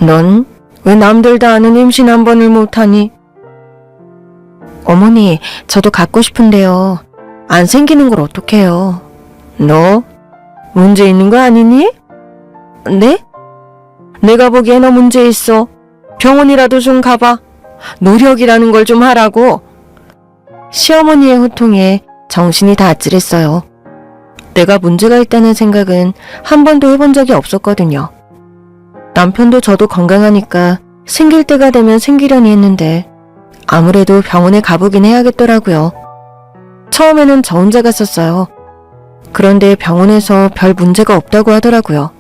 넌 왜 남들 다 아는 임신 한 번을 못하니? 어머니, 저도 갖고 싶은데요. 안 생기는 걸 어떡해요? 너 문제 있는 거 아니니? 네? 내가 보기에 너 문제 있어. 병원이라도 좀 가봐. 노력이라는 걸 좀 하라고. 시어머니의 호통에 정신이 다 아찔했어요. 내가 문제가 있다는 생각은 한 번도 해본 적이 없었거든요. 남편도 저도 건강하니까 생길 때가 되면 생기려니 했는데 아무래도 병원에 가보긴 해야겠더라고요. 처음에는 저 혼자 갔었어요. 그런데 병원에서 별 문제가 없다고 하더라고요.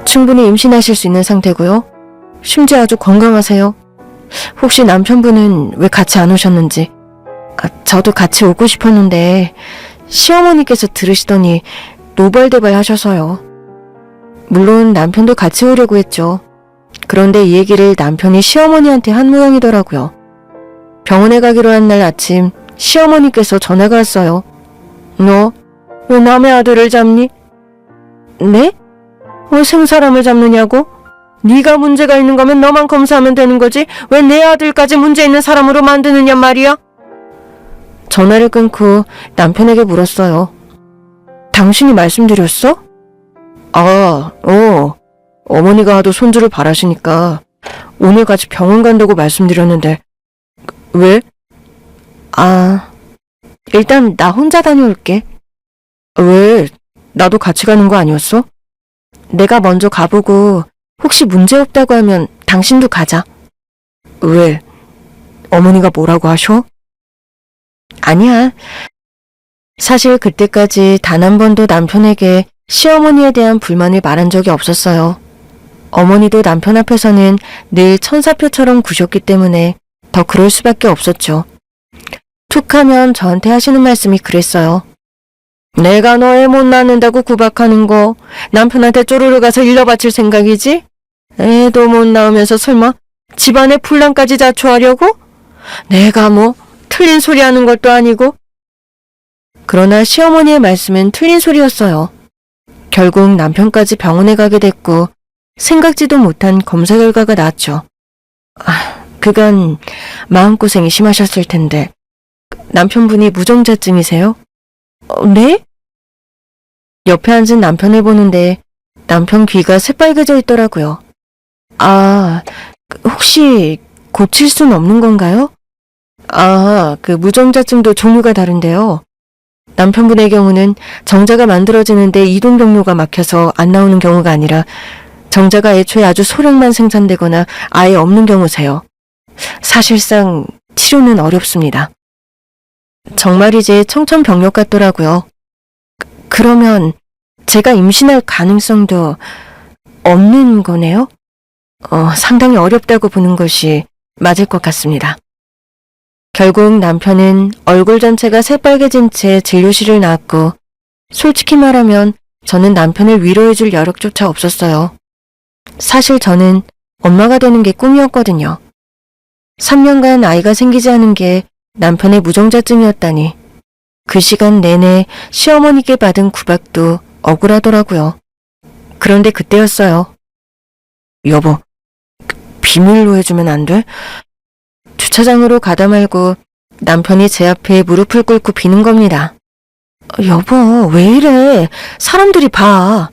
충분히 임신하실 수 있는 상태고요. 심지어 아주 건강하세요. 혹시 남편분은 왜 같이 안 오셨는지. 저도 같이 오고 싶었는데 시어머니께서 들으시더니 노발대발 하셔서요. 물론 남편도 같이 오려고 했죠. 그런데 이 얘기를 남편이 시어머니한테 한 모양이더라고요. 병원에 가기로 한 날 아침 시어머니께서 전화가 왔어요. 너 왜 남의 아들을 잡니? 네? 왜 생사람을 잡느냐고? 네가 문제가 있는 거면 너만 검사하면 되는 거지 왜 내 아들까지 문제 있는 사람으로 만드느냐 말이야? 전화를 끊고 남편에게 물었어요. 당신이 말씀드렸어? 어머니가 하도 손주를 바라시니까 오늘 같이 병원 간다고 말씀드렸는데 왜? 일단 나 혼자 다녀올게. 왜? 나도 같이 가는 거 아니었어? 내가 먼저 가보고 혹시 문제 없다고 하면 당신도 가자. 왜? 어머니가 뭐라고 하셔? 아니야. 사실 그때까지 단 한 번도 남편에게 시어머니에 대한 불만을 말한 적이 없었어요. 어머니도 남편 앞에서는 늘 천사표처럼 구셨기 때문에 더 그럴 수밖에 없었죠. 툭하면 저한테 하시는 말씀이 그랬어요. 내가 너 애 못 낳는다고 구박하는 거 남편한테 쪼르르 가서 일러바칠 생각이지? 애도 못 낳으면서 설마 집안의 분란까지 자초하려고? 내가 뭐 틀린 소리 하는 것도 아니고. 그러나 시어머니의 말씀은 틀린 소리였어요. 결국 남편까지 병원에 가게 됐고 생각지도 못한 검사 결과가 나왔죠. 그간 마음고생이 심하셨을 텐데. 남편분이 무정자증이세요? 네? 옆에 앉은 남편을 보는데 남편 귀가 새빨개져 있더라고요. 혹시 고칠 순 없는 건가요? 그 무정자증도 종류가 다른데요. 남편분의 경우는 정자가 만들어지는데 이동 경로가 막혀서 안 나오는 경우가 아니라 정자가 애초에 아주 소량만 생산되거나 아예 없는 경우세요. 사실상 치료는 어렵습니다. 정말 이제 청천벽력 같더라고요. 그러면 제가 임신할 가능성도 없는 거네요? 상당히 어렵다고 보는 것이 맞을 것 같습니다. 결국 남편은 얼굴 전체가 새빨개진 채 진료실을 나왔고 솔직히 말하면 저는 남편을 위로해줄 여력조차 없었어요. 사실 저는 엄마가 되는 게 꿈이었거든요. 3년간 아이가 생기지 않은 게 남편의 무정자증이었다니 그 시간 내내 시어머니께 받은 구박도 억울하더라고요. 그런데 그때였어요. 여보, 비밀로 해주면 안 돼? 주차장으로 가다 말고 남편이 제 앞에 무릎을 꿇고 비는 겁니다. 여보, 왜 이래? 사람들이 봐.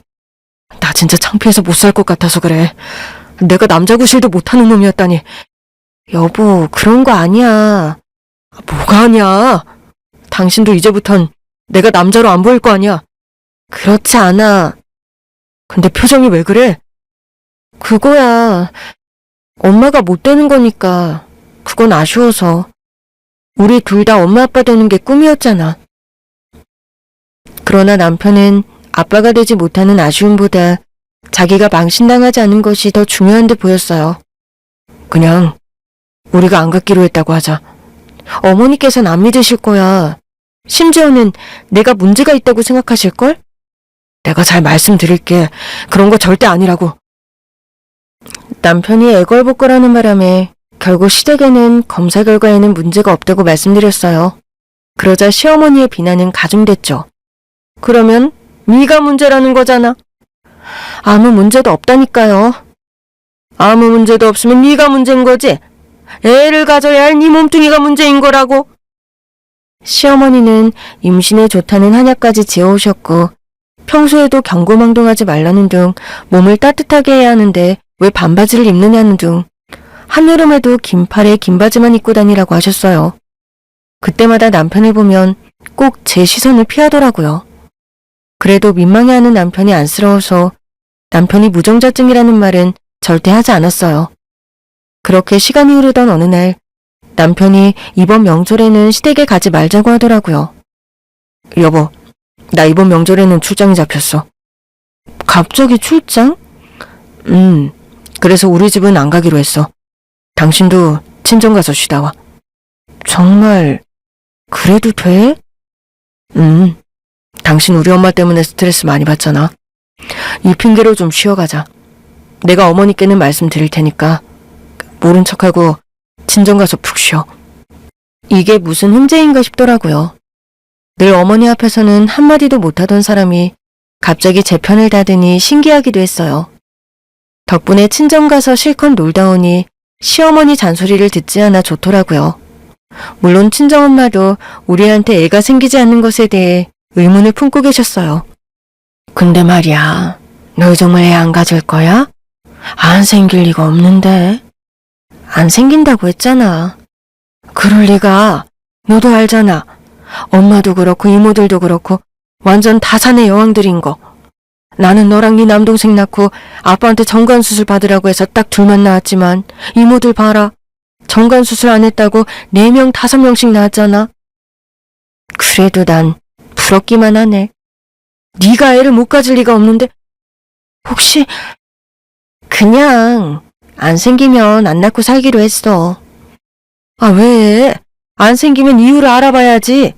나 진짜 창피해서 못 살 것 같아서 그래. 내가 남자 구실도 못하는 놈이었다니. 여보, 그런 거 아니야. 뭐가 아니야? 당신도 이제부턴 내가 남자로 안 보일 거 아니야. 그렇지 않아. 근데 표정이 왜 그래? 그거야. 엄마가 못 되는 거니까. 그건 아쉬워서. 우리 둘 다 엄마 아빠 되는 게 꿈이었잖아. 그러나 남편은 아빠가 되지 못하는 아쉬움보다 자기가 망신당하지 않은 것이 더 중요한 데 보였어요. 그냥 우리가 안 갖기로 했다고 하자. 어머니께서는 안 믿으실 거야. 심지어는 내가 문제가 있다고 생각하실걸? 내가 잘 말씀드릴게. 그런 거 절대 아니라고. 남편이 애걸복걸하는 바람에 결국 시댁에는 검사 결과에는 문제가 없다고 말씀드렸어요. 그러자 시어머니의 비난은 가중됐죠. 그러면 네가 문제라는 거잖아. 아무 문제도 없다니까요. 아무 문제도 없으면 네가 문제인 거지. 애를 가져야 할 네 몸뚱이가 문제인 거라고. 시어머니는 임신에 좋다는 한약까지 지어오셨고 평소에도 경고망동하지 말라는 등 몸을 따뜻하게 해야 하는데 왜 반바지를 입느냐는 등 한여름에도 긴팔에 긴바지만 입고 다니라고 하셨어요. 그때마다 남편을 보면 꼭 제 시선을 피하더라고요. 그래도 민망해하는 남편이 안쓰러워서 남편이 무정자증이라는 말은 절대 하지 않았어요. 그렇게 시간이 흐르던 어느 날 남편이 이번 명절에는 시댁에 가지 말자고 하더라고요. 여보, 나 이번 명절에는 출장이 잡혔어. 갑자기 출장? 그래서 우리 집은 안 가기로 했어. 당신도 친정 가서 쉬다 와. 정말 그래도 돼? 당신 우리 엄마 때문에 스트레스 많이 받잖아. 이 핑계로 좀 쉬어가자. 내가 어머니께는 말씀드릴 테니까 모른 척하고 친정 가서 푹 쉬어. 이게 무슨 흠재인가 싶더라고요. 늘 어머니 앞에서는 한마디도 못하던 사람이 갑자기 제 편을 다드니 신기하기도 했어요. 덕분에 친정 가서 실컷 놀다 오니 시어머니 잔소리를 듣지 않아 좋더라고요. 물론 친정엄마도 우리한테 애가 생기지 않는 것에 대해 의문을 품고 계셨어요. 근데 말이야, 너 정말 애 안 가질 거야? 안 생길 리가 없는데. 안 생긴다고 했잖아. 그럴 리가. 너도 알잖아. 엄마도 그렇고 이모들도 그렇고 완전 다산의 여왕들인 거. 나는 너랑 네 남동생 낳고 아빠한테 정관수술 받으라고 해서 딱 둘만 낳았지만 이모들 봐라. 정관수술 안 했다고 4명, 5명씩 낳았잖아. 그래도 난 부럽기만 하네. 네가 애를 못 가질 리가 없는데 혹시 그냥 안 생기면 안 낳고 살기로 했어. 아, 왜? 안 생기면 이유를 알아봐야지.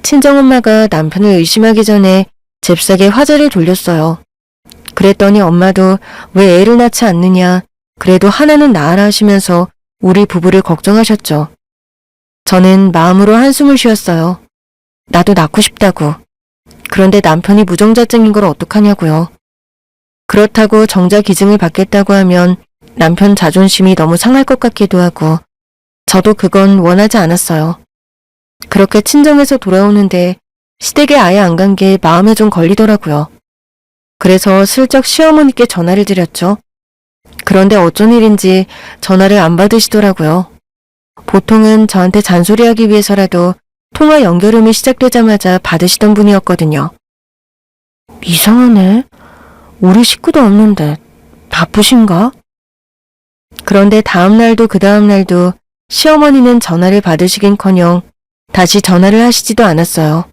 친정엄마가 남편을 의심하기 전에 잽싸게 화제를 돌렸어요. 그랬더니 엄마도 왜 애를 낳지 않느냐, 그래도 하나는 낳아라 하시면서 우리 부부를 걱정하셨죠. 저는 마음으로 한숨을 쉬었어요. 나도 낳고 싶다고. 그런데 남편이 무정자증인 걸 어떡하냐고요. 그렇다고 정자 기증을 받겠다고 하면 남편 자존심이 너무 상할 것 같기도 하고 저도 그건 원하지 않았어요. 그렇게 친정에서 돌아오는데 시댁에 아예 안 간 게 마음에 좀 걸리더라고요. 그래서 슬쩍 시어머니께 전화를 드렸죠. 그런데 어쩐 일인지 전화를 안 받으시더라고요. 보통은 저한테 잔소리하기 위해서라도 통화 연결음이 시작되자마자 받으시던 분이었거든요. 이상하네. 우리 식구도 없는데 바쁘신가? 그런데 다음 날도 그 다음 날도 시어머니는 전화를 받으시긴커녕 다시 전화를 하시지도 않았어요.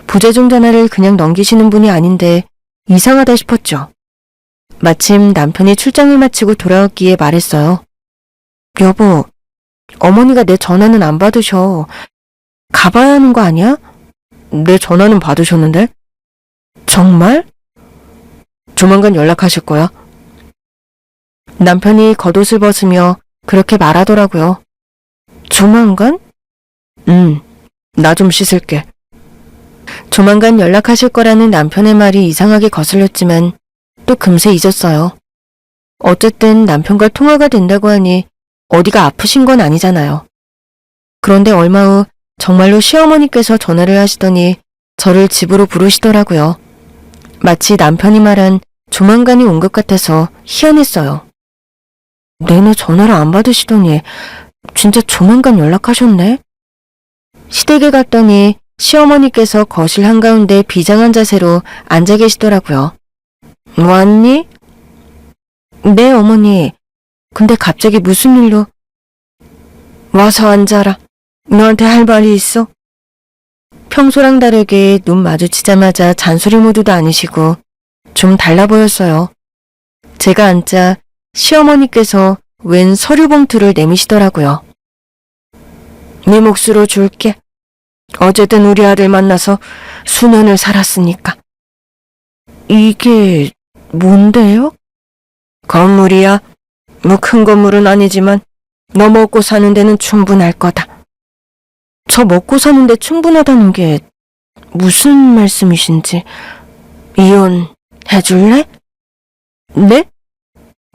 부재중 전화를 그냥 넘기시는 분이 아닌데 이상하다 싶었죠. 마침 남편이 출장을 마치고 돌아왔기에 말했어요. 여보, 어머니가 내 전화는 안 받으셔. 가봐야 하는 거 아니야? 내 전화는 받으셨는데? 정말? 조만간 연락하실 거야. 남편이 겉옷을 벗으며 그렇게 말하더라고요. 조만간? 나 좀 씻을게. 조만간 연락하실 거라는 남편의 말이 이상하게 거슬렸지만 또 금세 잊었어요. 어쨌든 남편과 통화가 된다고 하니 어디가 아프신 건 아니잖아요. 그런데 얼마 후 정말로 시어머니께서 전화를 하시더니 저를 집으로 부르시더라고요. 마치 남편이 말한 조만간이 온 것 같아서 희한했어요. 내내 전화를 안 받으시더니 진짜 조만간 연락하셨네? 시댁에 갔더니 시어머니께서 거실 한가운데 비장한 자세로 앉아 계시더라고요. 왔니? 네, 어머니. 근데 갑자기 무슨 일로? 와서 앉아라. 너한테 할 말이 있어? 평소랑 다르게 눈 마주치자마자 잔소리 모드도 아니시고 좀 달라 보였어요. 제가 앉자 시어머니께서 웬 서류 봉투를 내미시더라고요. 네 몫으로 줄게. 어쨌든 우리 아들 만나서 수년을 살았으니까. 이게 뭔데요? 건물이야. 뭐 큰 건물은 아니지만 너 먹고 사는 데는 충분할 거다. 저 먹고 사는데 충분하다는 게 무슨 말씀이신지. 이혼해줄래? 네?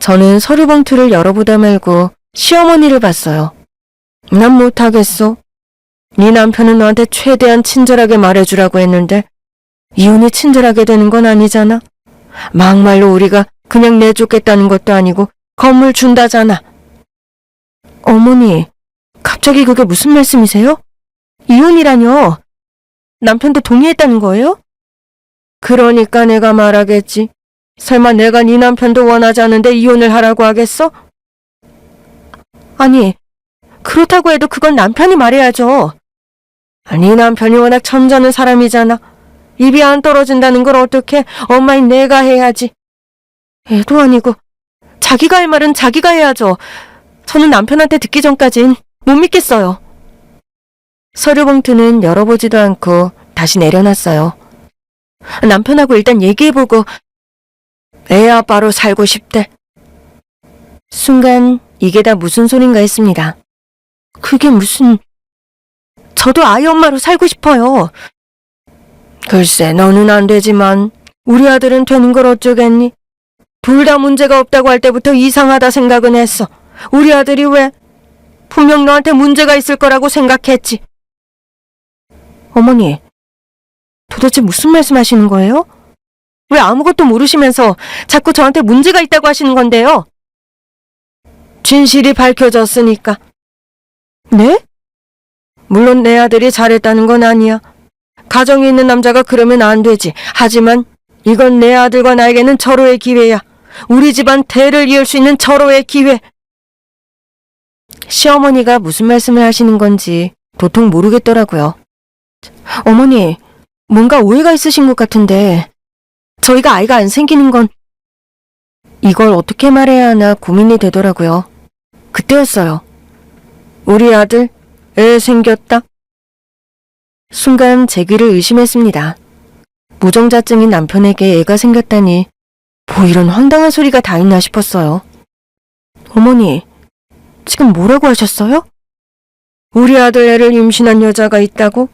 저는 서류 봉투를 열어보다 말고 시어머니를 봤어요. 난 못하겠어. 네 남편은 너한테 최대한 친절하게 말해주라고 했는데 이혼이 친절하게 되는 건 아니잖아. 막말로 우리가 그냥 내쫓겠다는 것도 아니고 건물 준다잖아. 어머니, 갑자기 그게 무슨 말씀이세요? 이혼이라뇨? 남편도 동의했다는 거예요? 그러니까 내가 말하겠지. 설마 내가 네 남편도 원하지 않은데 이혼을 하라고 하겠어? 아니, 그렇다고 해도 그건 남편이 말해야죠. 네 남편이 워낙 점잖은 사람이잖아. 입이 안 떨어진다는 걸 어떻게 엄마인 내가 해야지. 애도 아니고 자기가 할 말은 자기가 해야죠. 저는 남편한테 듣기 전까진 못 믿겠어요. 서류 봉투는 열어보지도 않고 다시 내려놨어요. 남편하고 일단 얘기해보고 애 아빠로 살고 싶대. 순간 이게 다 무슨 소린가 했습니다. 그게 무슨... 저도 아이 엄마로 살고 싶어요. 글쎄, 너는 안 되지만 우리 아들은 되는 걸 어쩌겠니? 둘 다 문제가 없다고 할 때부터 이상하다 생각은 했어. 우리 아들이 왜? 분명 너한테 문제가 있을 거라고 생각했지. 어머니, 도대체 무슨 말씀하시는 거예요? 왜 아무것도 모르시면서 자꾸 저한테 문제가 있다고 하시는 건데요? 진실이 밝혀졌으니까. 네? 물론 내 아들이 잘했다는 건 아니야. 가정이 있는 남자가 그러면 안 되지. 하지만 이건 내 아들과 나에게는 절호의 기회야. 우리 집안 대를 이을 수 있는 절호의 기회. 시어머니가 무슨 말씀을 하시는 건지 도통 모르겠더라고요. 어머니, 뭔가 오해가 있으신 것 같은데 저희가 아이가 안 생기는 건... 이걸 어떻게 말해야 하나 고민이 되더라고요. 그때였어요. 우리 아들 애 생겼다. 순간 제 귀를 의심했습니다. 무정자증인 남편에게 애가 생겼다니 뭐 이런 황당한 소리가 다 있나 싶었어요. 어머니, 지금 뭐라고 하셨어요? 우리 아들 애를 임신한 여자가 있다고?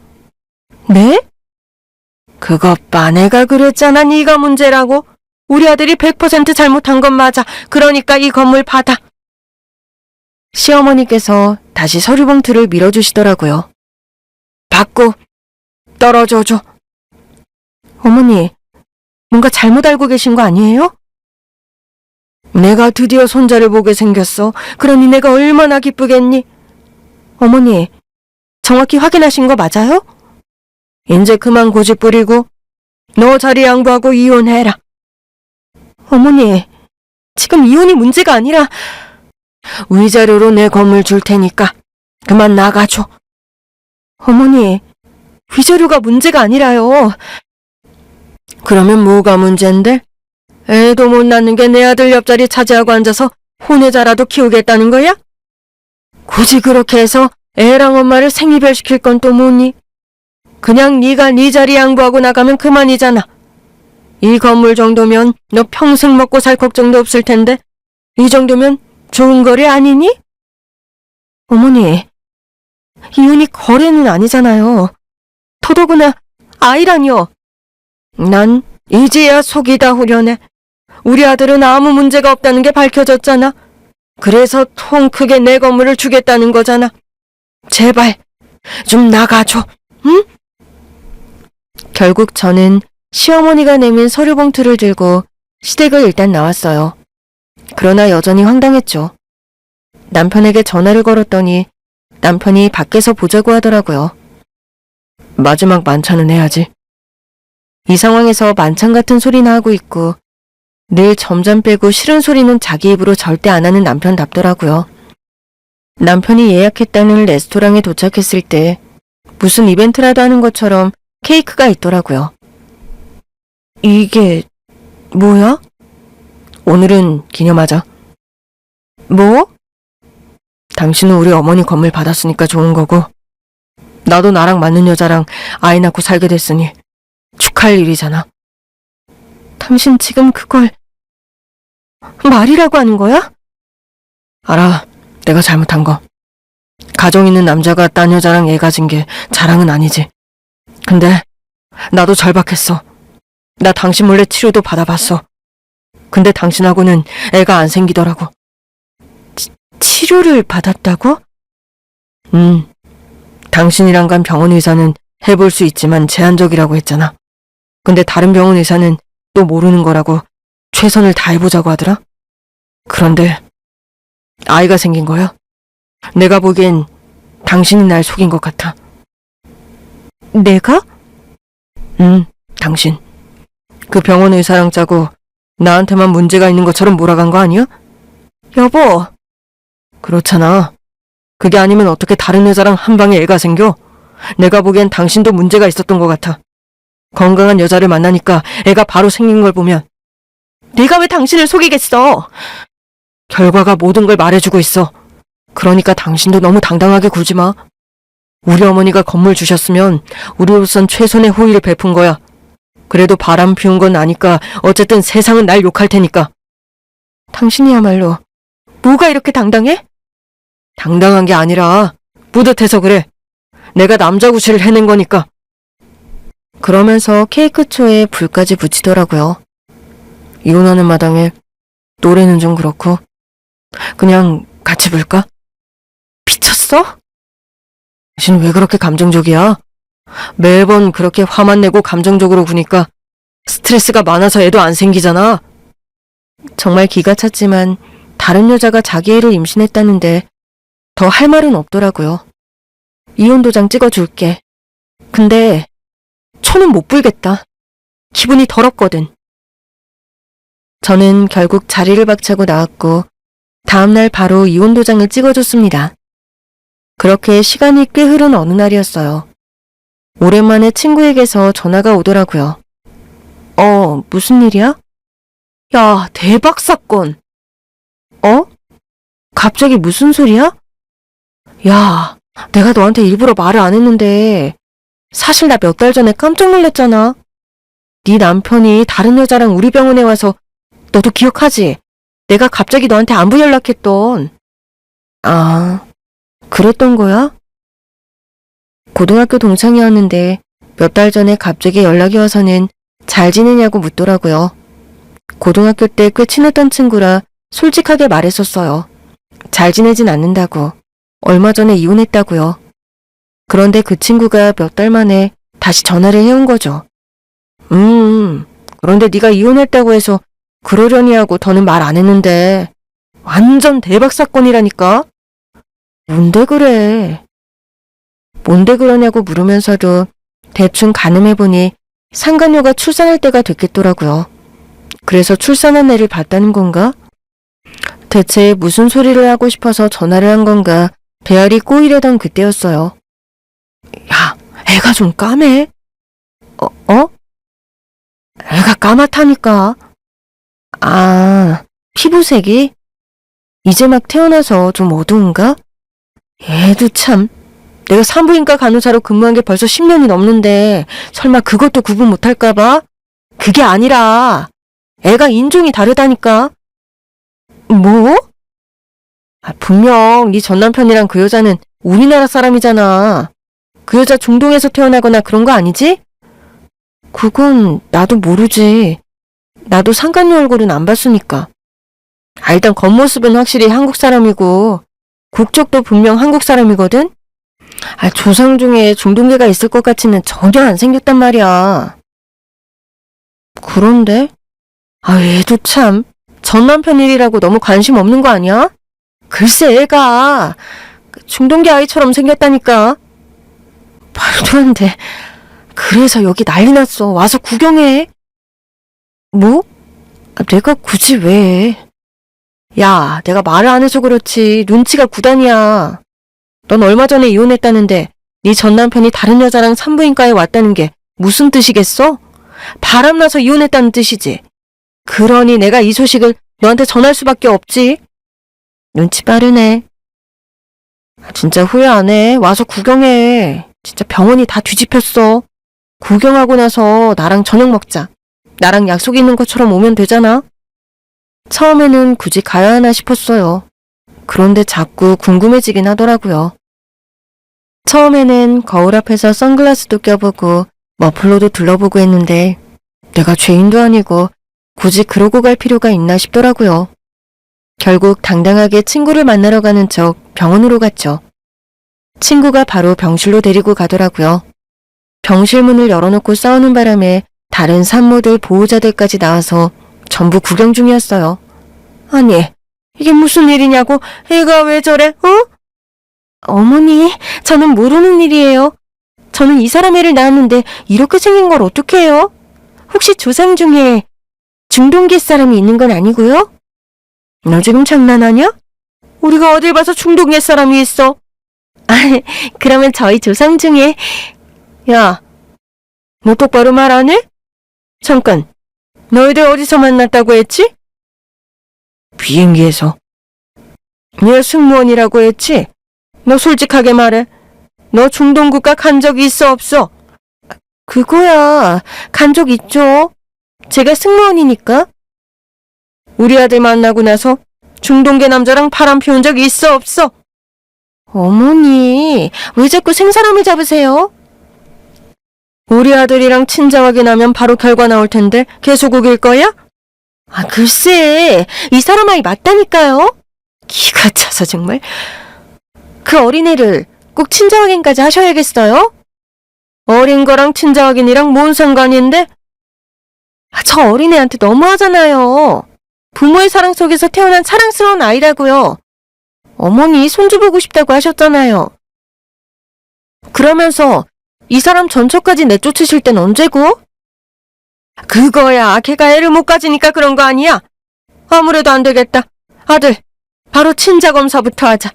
네? 그것 봐, 내가 그랬잖아. 네가 문제라고. 우리 아들이 100% 잘못한 건 맞아. 그러니까 이 건물 받아. 시어머니께서 다시 서류 봉투를 밀어주시더라고요. 받고 떨어져줘. 어머니, 뭔가 잘못 알고 계신 거 아니에요? 내가 드디어 손자를 보게 생겼어. 그러니 내가 얼마나 기쁘겠니? 어머니, 정확히 확인하신 거 맞아요? 이제 그만 고집 부리고 너 자리 양보하고 이혼해라. 어머니, 지금 이혼이 문제가 아니라 위자료로 내 건물 줄 테니까 그만 나가줘. 어머니, 위자료가 문제가 아니라요. 그러면 뭐가 문제인데? 애도 못 낳는 게 내 아들 옆자리 차지하고 앉아서 혼외자라도 키우겠다는 거야? 굳이 그렇게 해서 애랑 엄마를 생이별시킬 건 또 뭐니? 그냥 네가 네 자리 양보하고 나가면 그만이잖아. 이 건물 정도면 너 평생 먹고 살 걱정도 없을 텐데 이 정도면 좋은 거래 아니니? 어머니, 이혼이 거래는 아니잖아요. 더더구나 아이라니요. 난 이제야 속이 다 후련해. 우리 아들은 아무 문제가 없다는 게 밝혀졌잖아. 그래서 통 크게 내 건물을 주겠다는 거잖아. 제발 좀 나가줘, 응? 결국 저는 시어머니가 내민 서류 봉투를 들고 시댁을 일단 나왔어요. 그러나 여전히 황당했죠. 남편에게 전화를 걸었더니 남편이 밖에서 보자고 하더라고요. 마지막 만찬은 해야지. 이 상황에서 만찬 같은 소리나 하고 있고 늘 점점 빼고 싫은 소리는 자기 입으로 절대 안 하는 남편답더라고요. 남편이 예약했다는 레스토랑에 도착했을 때 무슨 이벤트라도 하는 것처럼 케이크가 있더라고요. 이게 뭐야? 오늘은 기념하자. 뭐? 당신은 우리 어머니 건물 받았으니까 좋은 거고 나도 나랑 맞는 여자랑 아이 낳고 살게 됐으니 축하할 일이잖아. 당신 지금 그걸 말이라고 하는 거야? 알아, 내가 잘못한 거. 가정 있는 남자가 딴 여자랑 애 가진 게 자랑은 아니지. 근데 나도 절박했어. 나 당신 몰래 치료도 받아봤어. 근데 당신하고는 애가 안 생기더라고. 치료를 받았다고? 당신이랑 간 병원 의사는 해볼 수 있지만 제한적이라고 했잖아. 근데 다른 병원 의사는 또 모르는 거라고 최선을 다해보자고 하더라. 그런데 아이가 생긴 거야. 내가 보기엔 당신이 날 속인 것 같아. 내가? 당신. 그 병원 의사랑 짜고 나한테만 문제가 있는 것처럼 몰아간 거 아니야? 여보. 그렇잖아. 그게 아니면 어떻게 다른 여자랑 한 방에 애가 생겨? 내가 보기엔 당신도 문제가 있었던 것 같아. 건강한 여자를 만나니까 애가 바로 생긴 걸 보면. 내가 왜 당신을 속이겠어? 결과가 모든 걸 말해주고 있어. 그러니까 당신도 너무 당당하게 굴지 마. 우리 어머니가 건물 주셨으면 우리로선 최선의 호의를 베푼 거야. 그래도 바람 피운 건 아니까 어쨌든 세상은 날 욕할 테니까. 당신이야말로 뭐가 이렇게 당당해? 당당한 게 아니라 뿌듯해서 그래. 내가 남자 구실을 해낸 거니까. 그러면서 케이크 초에 불까지 붙이더라고요. 이혼하는 마당에 노래는 좀 그렇고 그냥 같이 불까? 미쳤어? 당신 왜 그렇게 감정적이야? 매번 그렇게 화만 내고 감정적으로 구니까 스트레스가 많아서 애도 안 생기잖아. 정말 기가 찼지만 다른 여자가 자기 애를 임신했다는데 더 할 말은 없더라고요. 이혼 도장 찍어줄게. 근데 초는 못 불겠다. 기분이 더럽거든. 저는 결국 자리를 박차고 나왔고 다음날 바로 이혼 도장을 찍어줬습니다. 그렇게 시간이 꽤 흐른 어느 날이었어요. 오랜만에 친구에게서 전화가 오더라고요. 무슨 일이야? 야, 대박 사건. 갑자기 무슨 소리야? 야, 내가 너한테 일부러 말을 안 했는데 사실 나 몇 달 전에 깜짝 놀랐잖아. 네 남편이 다른 여자랑 우리 병원에 와서 너도 기억하지? 내가 갑자기 너한테 안부 연락했던. 아, 그랬던 거야? 고등학교 동창이었는데 몇 달 전에 갑자기 연락이 와서는 잘 지내냐고 묻더라고요. 고등학교 때 꽤 친했던 친구라 솔직하게 말했었어요. 잘 지내진 않는다고. 얼마 전에 이혼했다고요. 그런데 그 친구가 몇 달 만에 다시 전화를 해온 거죠. 그런데 네가 이혼했다고 해서 그러려니 하고 더는 말 안 했는데 완전 대박 사건이라니까. 뭔데 그래? 뭔데 그러냐고 물으면서도 대충 가늠해보니 상간녀가 출산할 때가 됐겠더라고요. 그래서 출산한 애를 봤다는 건가? 대체 무슨 소리를 하고 싶어서 전화를 한 건가 배알이 꼬이려던 그때였어요. 야, 애가 좀 까매? 애가 까맣다니까. 아, 피부색이? 이제 막 태어나서 좀 어두운가? 얘도 참. 내가 산부인과 간호사로 근무한 게 벌써 10년이 넘는데 설마 그것도 구분 못할까봐? 그게 아니라 애가 인종이 다르다니까. 뭐? 분명 네 전 남편이랑 그 여자는 우리나라 사람이잖아. 그 여자 중동에서 태어나거나 그런 거 아니지? 그건 나도 모르지. 나도 상간녀 얼굴은 안 봤으니까. 일단 겉모습은 확실히 한국 사람이고 국적도 분명 한국 사람이거든? 조상 중에 중동계가 있을 것 같지는 전혀 안 생겼단 말이야. 그런데? 얘도 참 전 남편 일이라고 너무 관심 없는 거 아니야? 글쎄 애가 중동계 아이처럼 생겼다니까. 말도 안 돼. 그래서 여기 난리 났어. 와서 구경해. 뭐? 내가 굳이 왜? 야, 내가 말을 안 해서 그렇지 눈치가 구단이야. 넌 얼마 전에 이혼했다는데 네 전 남편이 다른 여자랑 산부인과에 왔다는 게 무슨 뜻이겠어? 바람나서 이혼했다는 뜻이지. 그러니 내가 이 소식을 너한테 전할 수밖에 없지. 눈치 빠르네. 진짜 후회 안 해. 와서 구경해. 진짜 병원이 다 뒤집혔어. 구경하고 나서 나랑 저녁 먹자. 나랑 약속 있는 것처럼 오면 되잖아. 처음에는 굳이 가야 하나 싶었어요. 그런데 자꾸 궁금해지긴 하더라고요. 처음에는 거울 앞에서 선글라스도 껴보고 머플러도 둘러보고 했는데 내가 죄인도 아니고 굳이 그러고 갈 필요가 있나 싶더라고요. 결국 당당하게 친구를 만나러 가는 척 병원으로 갔죠. 친구가 바로 병실로 데리고 가더라고요. 병실 문을 열어놓고 싸우는 바람에 다른 산모들 보호자들까지 나와서 전부 구경 중이었어요. 아니, 이게 무슨 일이냐고? 애가 왜 저래? 어머니, 저는 모르는 일이에요. 저는 이 사람 애를 낳았는데 이렇게 생긴 걸 어떻게 해요? 혹시 조상 중에 중동계 사람이 있는 건 아니고요? 너 지금 장난하냐? 우리가 어딜 봐서 중동계 사람이 있어? 그러면 저희 조상 중에... 야, 너 똑바로 말 안 해? 잠깐, 너희들 어디서 만났다고 했지? 비행기에서. 얘 승무원이라고 했지? 너 솔직하게 말해. 너 중동 국가 간 적 있어 없어? 그거야, 간 적 있죠. 제가 승무원이니까. 우리 아들 만나고 나서 중동계 남자랑 바람 피운 적 있어 없어? 어머니, 왜 자꾸 생사람을 잡으세요? 우리 아들이랑 친자 확인하면 바로 결과 나올 텐데 계속 우길 거야? 글쎄, 이 사람 아이 맞다니까요. 기가 차서 정말. 그 어린애를 꼭 친자 확인까지 하셔야겠어요? 어린 거랑 친자 확인이랑 뭔 상관인데? 저 어린애한테 너무하잖아요. 부모의 사랑 속에서 태어난 사랑스러운 아이라고요. 어머니 손주 보고 싶다고 하셨잖아요. 그러면서 이 사람 전처까지 내쫓으실 땐 언제고? 그거야, 걔가 애를 못 가지니까 그런 거 아니야? 아무래도 안 되겠다. 아들, 바로 친자 검사부터 하자.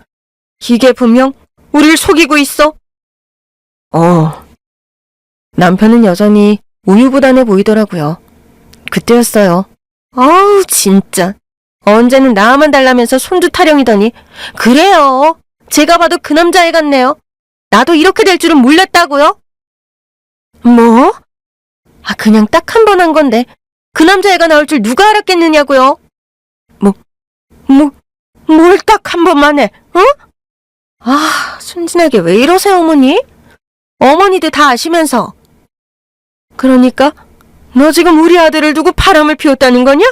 이게 분명 우릴 속이고 있어. 남편은 여전히 우유부단해 보이더라고요. 그때였어요. 아우, 진짜. 언제는 나만 달라면서 손주 타령이더니. 그래요. 제가 봐도 그 남자애 같네요. 나도 이렇게 될 줄은 몰랐다고요? 뭐? 그냥 딱 한 번 한 건데 그 남자애가 나올 줄 누가 알았겠느냐고요? 뭘 딱 한 번만 해, 어? 순진하게 왜 이러세요, 어머니? 어머니도 다 아시면서. 그러니까 너 지금 우리 아들을 두고 바람을 피웠다는 거냐?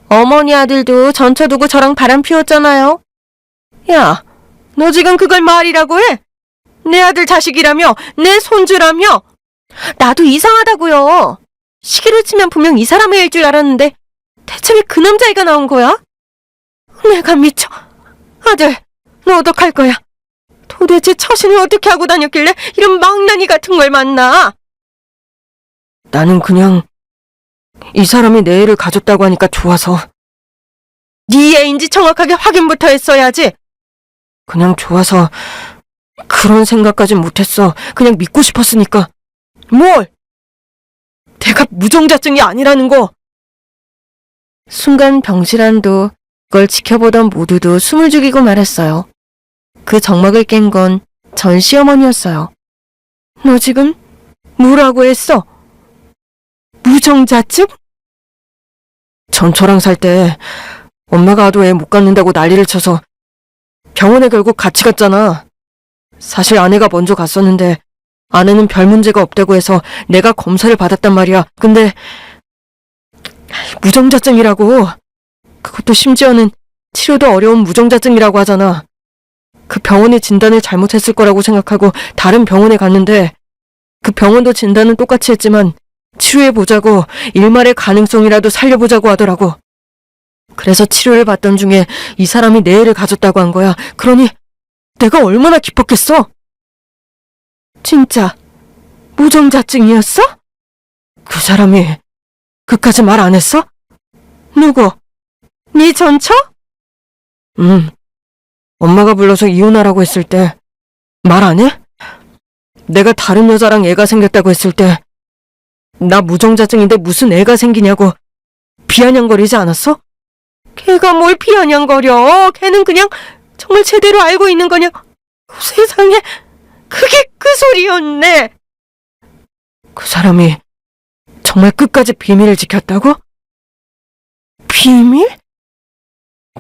어머니 아들도 전처 두고 저랑 바람 피웠잖아요. 야, 너 지금 그걸 말이라고 해? 내 아들 자식이라며? 내 손주라며? 나도 이상하다고요. 시기로 치면 분명 이 사람의 일 줄 알았는데 대체 왜 그 남자애가 나온 거야? 내가 미쳐. 아들, 너 어떡할 거야? 도대체 처신을 어떻게 하고 다녔길래 이런 망나니 같은 걸 만나? 나는 그냥 이 사람이 내 애를 가졌다고 하니까 좋아서. 네 애인지 정확하게 확인부터 했어야지. 그냥 좋아서 그런 생각까진 못했어. 그냥 믿고 싶었으니까. 뭘? 내가 무정자증이 아니라는 거. 순간 병실안도 그걸 지켜보던 모두도 숨을 죽이고 말았어요. 그 정막을 깬 건 전 시어머니였어요. 너 지금 뭐라고 했어? 무정자증? 전처랑 살 때 엄마가 아도 애 못 갖는다고 난리를 쳐서 병원에 결국 같이 갔잖아. 사실 아내가 먼저 갔었는데 아내는 별 문제가 없다고 해서 내가 검사를 받았단 말이야. 근데 무정자증이라고. 그것도 심지어는 치료도 어려운 무정자증이라고 하잖아. 그 병원이 진단을 잘못했을 거라고 생각하고 다른 병원에 갔는데 그 병원도 진단은 똑같이 했지만 치료해보자고 일말의 가능성이라도 살려보자고 하더라고. 그래서 치료를 받던 중에 이 사람이 내 애를 가졌다고 한 거야. 그러니 내가 얼마나 기뻤겠어? 진짜 무정자증이었어? 그 사람이 그까지 말 안 했어? 누구? 네 전처? 엄마가 불러서 이혼하라고 했을 때 말 안 해? 내가 다른 여자랑 애가 생겼다고 했을 때 나 무정자증인데 무슨 애가 생기냐고 비아냥거리지 않았어? 걔가 뭘 비아냥거려. 걔는 그냥 정말 제대로 알고 있는 거냐. 세상에, 그게 그 소리였네. 그 사람이 정말 끝까지 비밀을 지켰다고? 비밀?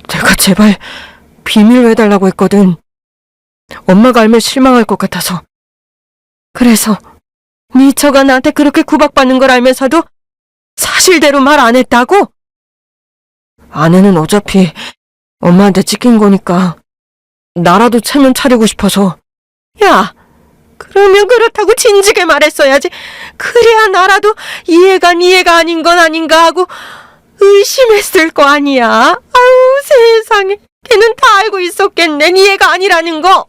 내가 제발 비밀로 해달라고 했거든. 엄마가 알면 실망할 것 같아서. 그래서 네 처가 나한테 그렇게 구박받는 걸 알면서도 사실대로 말 안 했다고? 아내는 어차피 엄마한테 찍힌 거니까 나라도 체면 차리고 싶어서. 야, 그러면 그렇다고 진지게 말했어야지. 그래야 나라도 이해가 아닌 건 아닌가 하고 의심했을 거 아니야. 아유, 세상에. 걔는 다 알고 있었겠네. 이해가 아니라는 거.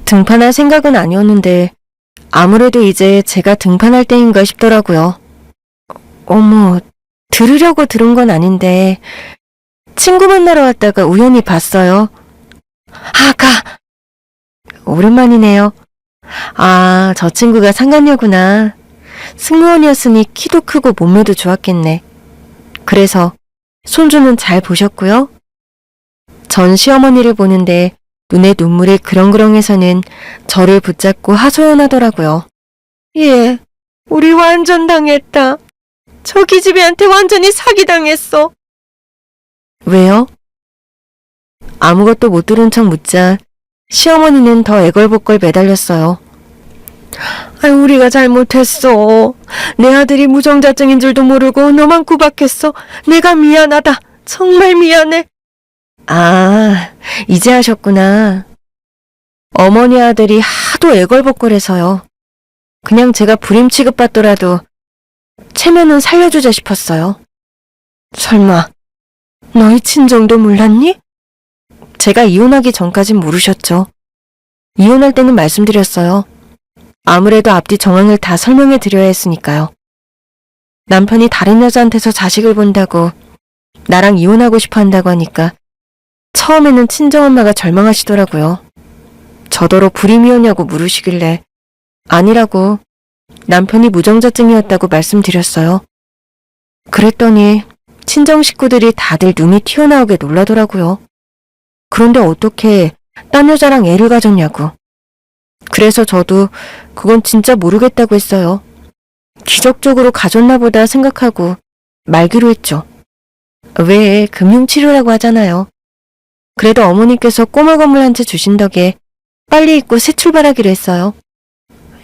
등판할 생각은 아니었는데 아무래도 이제 제가 등판할 때인가 싶더라고요. 어머, 들으려고 들은 건 아닌데 친구 만나러 왔다가 우연히 봤어요. 아가! 오랜만이네요. 아, 저 친구가 상간녀구나. 승무원이었으니 키도 크고 몸매도 좋았겠네. 그래서 손주는 잘 보셨고요. 전 시어머니를 보는데 눈에 눈물이 그렁그렁해서는 저를 붙잡고 하소연하더라고요. 예, 우리 완전 당했다. 저 기집애한테 완전히 사기당했어. 왜요? 아무것도 못 들은 척 묻자 시어머니는 더 애걸복걸 매달렸어요. 아유, 우리가 잘못했어. 내 아들이 무정자증인 줄도 모르고 너만 구박했어. 내가 미안하다. 정말 미안해. 아, 이제 하셨구나. 어머니 아들이 하도 애걸복걸해서요. 그냥 제가 불임 취급받더라도 체면은 살려주자 싶었어요. 설마 너희 친정도 몰랐니? 제가 이혼하기 전까진 모르셨죠. 이혼할 때는 말씀드렸어요. 아무래도 앞뒤 정황을 다 설명해 드려야 했으니까요. 남편이 다른 여자한테서 자식을 본다고 나랑 이혼하고 싶어 한다고 하니까 처음에는 친정엄마가 절망하시더라고요. 저더러 불임이었냐고 물으시길래 아니라고 남편이 무정자증이었다고 말씀드렸어요. 그랬더니 친정 식구들이 다들 눈이 튀어나오게 놀라더라고요. 그런데 어떻게 딴 여자랑 애를 가졌냐고. 그래서 저도 그건 진짜 모르겠다고 했어요. 기적적으로 가졌나 보다 생각하고 말기로 했죠. 왜 금융치료라고 하잖아요. 그래도 어머니께서 꼬마 건물 한 채 주신 덕에 빨리 잊고 새 출발하기로 했어요.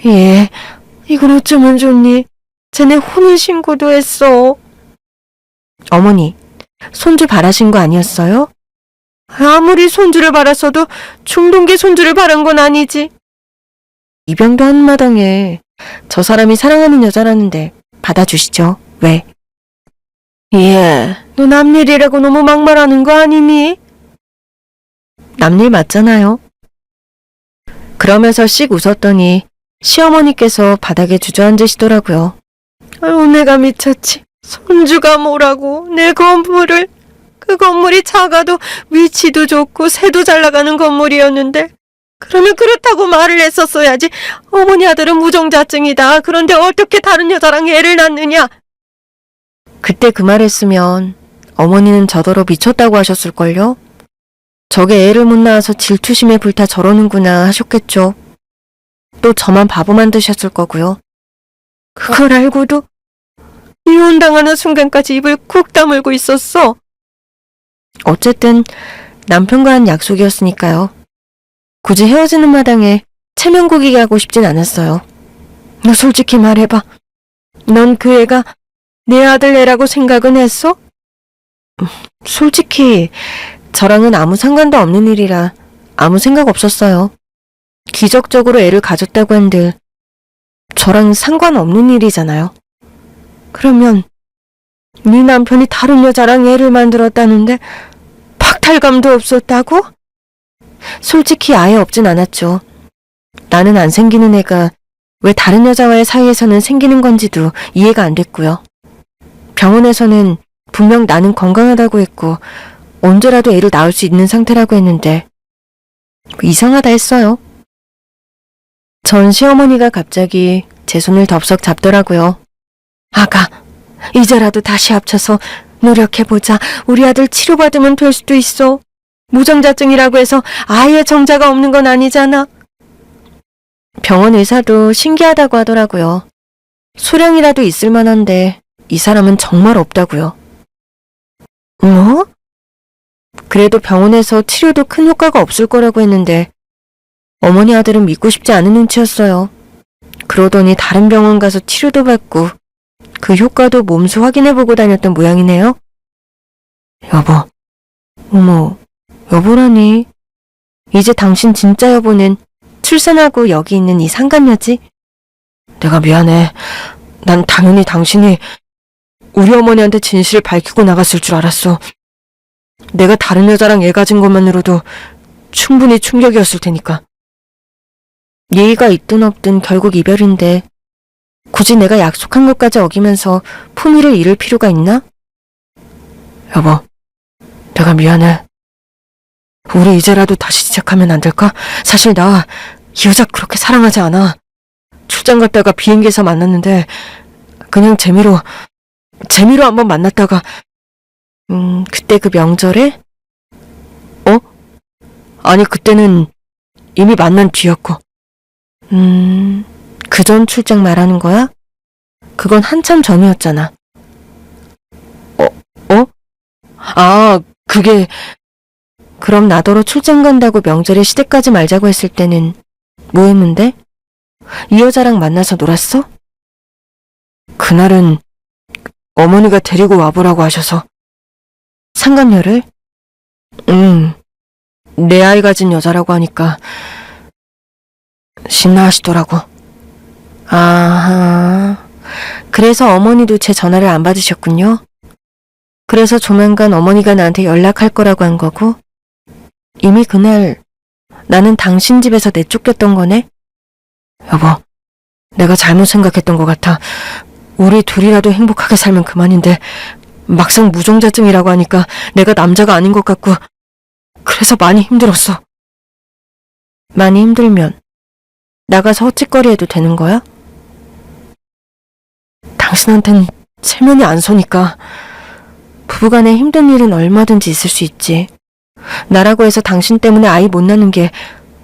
예, 이걸 어쩌면 좋니? 쟤네 혼인신고도 했어. 어머니, 손주 바라신 거 아니었어요? 아무리 손주를 바랐어도 중동계 손주를 바란 건 아니지. 입양도 하는 마당에 저 사람이 사랑하는 여자라는데 받아주시죠. 왜? 예, 너 남일이라고 너무 막말하는 거 아니니? 남일 맞잖아요. 그러면서 씩 웃었더니 시어머니께서 바닥에 주저앉으시더라고요. 아유, 내가 미쳤지. 손주가 뭐라고 내 건물을. 그 건물이 작아도 위치도 좋고 새도 잘 나가는 건물이었는데 그러면 그렇다고 말을 했었어야지. 어머니 아들은 무정자증이다. 그런데 어떻게 다른 여자랑 애를 낳느냐. 그때 그 말 했으면 어머니는 저더러 미쳤다고 하셨을걸요. 저게 애를 못 낳아서 질투심에 불타 저러는구나 하셨겠죠. 또 저만 바보 만드셨을 거고요. 그걸 알고도 이혼당하는 순간까지 입을 쿡 다물고 있었어. 어쨌든 남편과 한 약속이었으니까요. 굳이 헤어지는 마당에 체면 구기게 하고 싶진 않았어요. 너 솔직히 말해봐. 넌 그 애가 내 아들 애라고 생각은 했어? 솔직히 저랑은 아무 상관도 없는 일이라 아무 생각 없었어요. 기적적으로 애를 가졌다고 한들 저랑 상관없는 일이잖아요. 그러면 네 남편이 다른 여자랑 애를 만들었다는데 박탈감도 없었다고? 솔직히 아예 없진 않았죠. 나는 안 생기는 애가 왜 다른 여자와의 사이에서는 생기는 건지도 이해가 안 됐고요. 병원에서는 분명 나는 건강하다고 했고 언제라도 애를 낳을 수 있는 상태라고 했는데 이상하다 했어요. 전 시어머니가 갑자기 제 손을 덥석 잡더라고요. 아가, 이제라도 다시 합쳐서 노력해보자. 우리 아들 치료받으면 될 수도 있어. 무정자증이라고 해서 아예 정자가 없는 건 아니잖아. 병원 의사도 신기하다고 하더라고요. 소량이라도 있을 만한데 이 사람은 정말 없다고요. 뭐? 그래도 병원에서 치료도 큰 효과가 없을 거라고 했는데 어머니 아들은 믿고 싶지 않은 눈치였어요. 그러더니 다른 병원 가서 치료도 받고 그 효과도 몸소 확인해보고 다녔던 모양이네요. 여보. 어머, 여보라니. 이제 당신 진짜 여보는 출산하고 여기 있는 이 상간녀지? 내가 미안해. 난 당연히 당신이 우리 어머니한테 진실을 밝히고 나갔을 줄 알았어. 내가 다른 여자랑 애 가진 것만으로도 충분히 충격이었을 테니까. 예의가 있든 없든 결국 이별인데 굳이 내가 약속한 것까지 어기면서 품위를 잃을 필요가 있나? 여보, 내가 미안해. 우리 이제라도 다시 시작하면 안 될까? 사실 나 이 여자 그렇게 사랑하지 않아. 출장 갔다가 비행기에서 만났는데 그냥 재미로 한번 만났다가 그때 그 명절에? 아니 그때는 이미 만난 뒤였고. 그 전 출장 말하는 거야? 그건 한참 전이었잖아. 아, 그게... 그럼 나더러 출장 간다고 명절에 시댁까지 말자고 했을 때는 뭐 했는데? 이 여자랑 만나서 놀았어? 그날은 어머니가 데리고 와보라고 하셔서. 상간녀를? 내 아이 가진 여자라고 하니까 신나하시더라고. 아하, 그래서 어머니도 제 전화를 안 받으셨군요. 그래서 조만간 어머니가 나한테 연락할 거라고 한 거고, 이미 그날 나는 당신 집에서 내쫓겼던 거네? 여보, 내가 잘못 생각했던 것 같아. 우리 둘이라도 행복하게 살면 그만인데 막상 무종자증이라고 하니까 내가 남자가 아닌 것 같고 그래서 많이 힘들었어. 많이 힘들면 나가서 헛짓거리 해도 되는 거야? 당신한텐 체면이 안 서니까. 부부간에 힘든 일은 얼마든지 있을 수 있지. 나라고 해서 당신 때문에 아이 못 낳는 게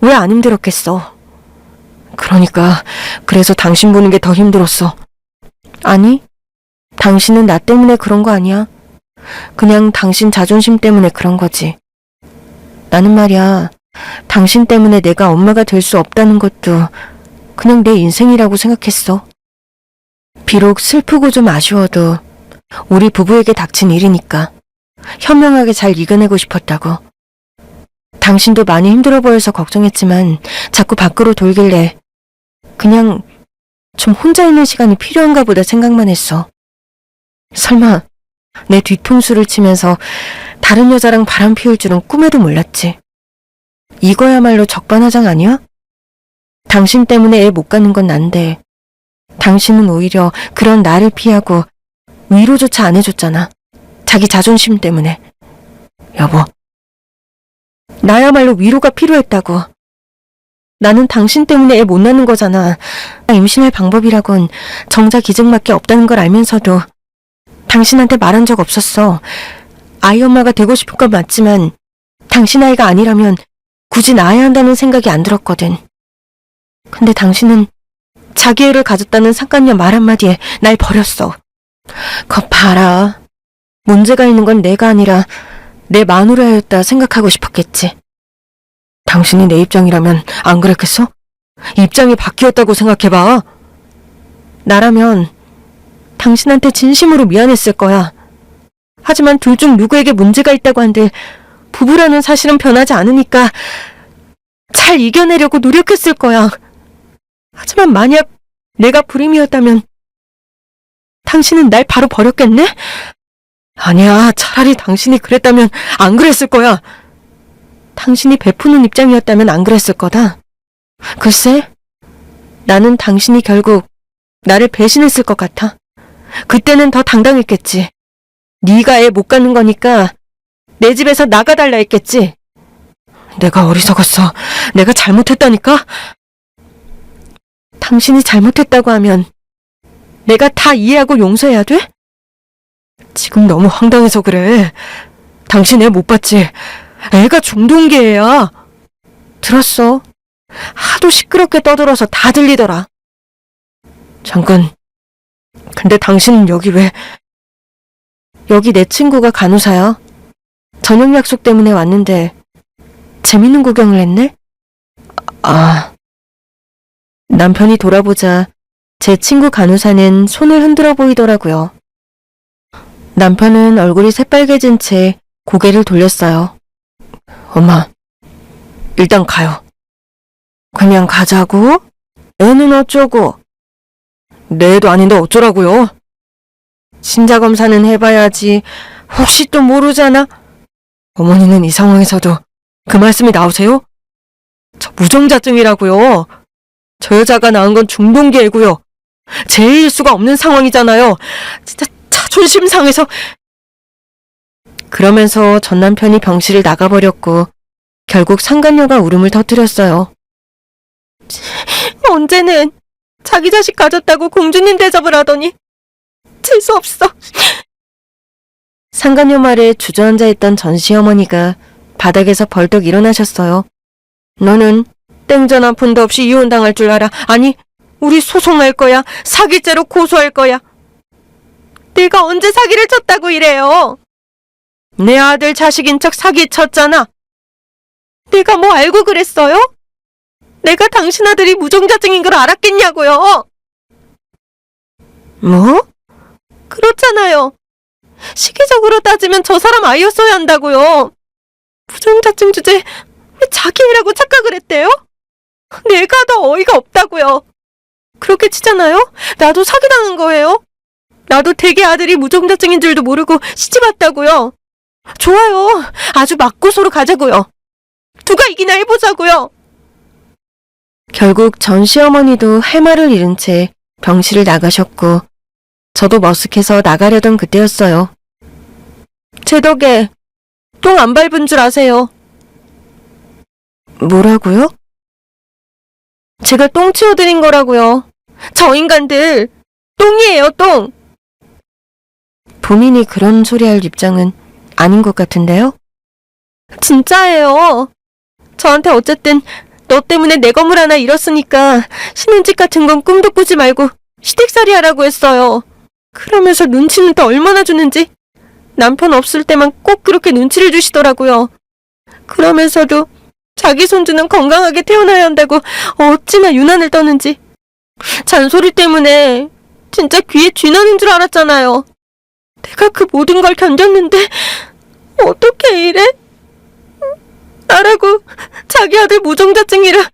왜 안 힘들었겠어. 그러니까 그래서 당신 보는 게 더 힘들었어. 아니, 당신은 나 때문에 그런 거 아니야. 그냥 당신 자존심 때문에 그런 거지. 나는 말이야, 당신 때문에 내가 엄마가 될 수 없다는 것도 그냥 내 인생이라고 생각했어. 비록 슬프고 좀 아쉬워도 우리 부부에게 닥친 일이니까 현명하게 잘 이겨내고 싶었다고. 당신도 많이 힘들어 보여서 걱정했지만 자꾸 밖으로 돌길래 그냥 좀 혼자 있는 시간이 필요한가 보다 생각만 했어. 설마 내 뒤통수를 치면서 다른 여자랑 바람 피울 줄은 꿈에도 몰랐지. 이거야말로 적반하장 아니야? 당신 때문에 애 못 갖는 건 난데 당신은 오히려 그런 나를 피하고 위로조차 안 해줬잖아. 자기 자존심 때문에. 여보, 나야말로 위로가 필요했다고. 나는 당신 때문에 애 못 낳는 거잖아. 임신할 방법이라곤 정자 기증밖에 없다는 걸 알면서도 당신한테 말한 적 없었어. 아이 엄마가 되고 싶은 건 맞지만 당신 아이가 아니라면 굳이 낳아야 한다는 생각이 안 들었거든. 근데 당신은 자기 애를 가졌다는 상간녀 말 한마디에 날 버렸어. 거 봐라. 문제가 있는 건 내가 아니라 내 마누라였다 생각하고 싶었겠지. 당신이 내 입장이라면 안 그랬겠어? 입장이 바뀌었다고 생각해봐. 나라면 당신한테 진심으로 미안했을 거야. 하지만 둘 중 누구에게 문제가 있다고 한들 부부라는 사실은 변하지 않으니까 잘 이겨내려고 노력했을 거야. 하지만 만약 내가 불임이었다면 당신은 날 바로 버렸겠네? 아니야, 차라리 당신이 그랬다면 안 그랬을 거야. 당신이 베푸는 입장이었다면 안 그랬을 거다. 글쎄, 나는 당신이 결국 나를 배신했을 것 같아. 그때는 더 당당했겠지. 네가 애 못 갖는 거니까 내 집에서 나가달라 했겠지. 내가 어리석었어. 내가 잘못했다니까? 당신이 잘못했다고 하면 내가 다 이해하고 용서해야 돼? 지금 너무 황당해서 그래. 당신 애 못 봤지? 애가 중동계애야. 들었어. 하도 시끄럽게 떠들어서 다 들리더라. 잠깐. 근데 당신은 여기 왜? 여기 내 친구가 간호사야. 저녁 약속 때문에 왔는데 재밌는 구경을 했네? 아. 남편이 돌아보자 제 친구 간호사는 손을 흔들어 보이더라고요. 남편은 얼굴이 새빨개진 채 고개를 돌렸어요. 엄마, 일단 가요. 그냥 가자고? 애는 어쩌고? 내 애도 아닌데 어쩌라고요? 신자검사는 해봐야지. 혹시 또 모르잖아? 어머니는 이 상황에서도 그 말씀이 나오세요? 저 무정자증이라고요. 저 여자가 낳은 건 중동기애고요. 제일 수가 없는 상황이잖아요. 진짜 자존심 상해서. 그러면서 전 남편이 병실을 나가버렸고 결국 상간녀가 울음을 터뜨렸어요. 언제는 자기 자식 가졌다고 공주님 대접을 하더니 재수없어. 상간녀 말에 주저앉아 있던 전 시어머니가 바닥에서 벌떡 일어나셨어요. 너는 땡전 한 푼도 없이 이혼당할 줄 알아. 아니, 우리 소송할 거야. 사기죄로 고소할 거야. 내가 언제 사기를 쳤다고 이래요. 내 아들 자식인 척 사기 쳤잖아. 내가 뭐 알고 그랬어요? 내가 당신 아들이 무정자증인 걸 알았겠냐고요. 뭐? 그렇잖아요. 시기적으로 따지면 저 사람 아이였어야 한다고요. 무정자증 주제 왜 자기 애라고 착각을 했대요? 내가 더 어이가 없다고요. 그렇게 치잖아요? 나도 사기당한 거예요. 나도 대개 아들이 무정자증인 줄도 모르고 시집 왔다고요. 좋아요. 아주 맞고소로 가자고요. 누가 이기나 해보자고요. 결국 전 시어머니도 할 말을 잃은 채 병실을 나가셨고 저도 머쓱해서 나가려던 그때였어요. 제 덕에 똥 안 밟은 줄 아세요? 뭐라고요? 제가 똥 치워드린 거라고요. 저 인간들 똥이에요, 똥. 본인이 그런 소리 할 입장은 아닌 것 같은데요? 진짜예요. 저한테 어쨌든 너 때문에 내 건물 하나 잃었으니까 신혼집 같은 건 꿈도 꾸지 말고 시댁살이 하라고 했어요. 그러면서 눈치는 또 얼마나 주는지. 남편 없을 때만 꼭 그렇게 눈치를 주시더라고요. 그러면서도 자기 손주는 건강하게 태어나야 한다고 어찌나 유난을 떠는지. 잔소리 때문에 진짜 귀에 쥐나는 줄 알았잖아요. 내가 그 모든 걸 견뎠는데 어떻게 이래? 나라고 자기 아들 무정자증이라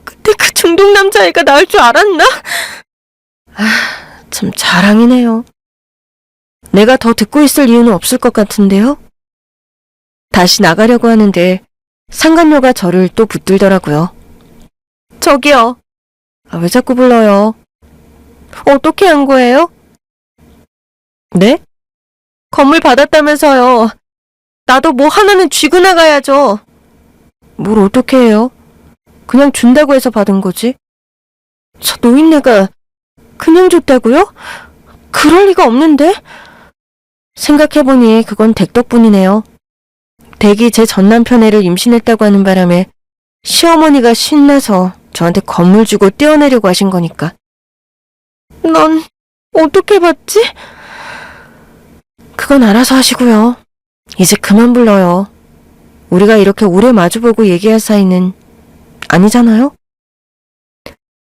그때 그 중동 남자애가 나을 줄 알았나? 참 자랑이네요. 내가 더 듣고 있을 이유는 없을 것 같은데요? 다시 나가려고 하는데 상간녀가 저를 또 붙들더라고요. 저기요. 왜 자꾸 불러요? 어떻게 한 거예요? 네? 건물 받았다면서요. 나도 뭐 하나는 쥐고 나가야죠. 뭘 어떻게 해요? 그냥 준다고 해서 받은 거지. 저 노인네가 그냥 줬다고요? 그럴 리가 없는데? 생각해보니 그건 댁 덕분이네요. 댁이 제 전남편 애를 임신했다고 하는 바람에 시어머니가 신나서 저한테 건물 주고 떼어내려고 하신 거니까. 넌 어떻게 받지? 그건 알아서 하시고요. 이제 그만 불러요. 우리가 이렇게 오래 마주보고 얘기할 사이는 아니잖아요?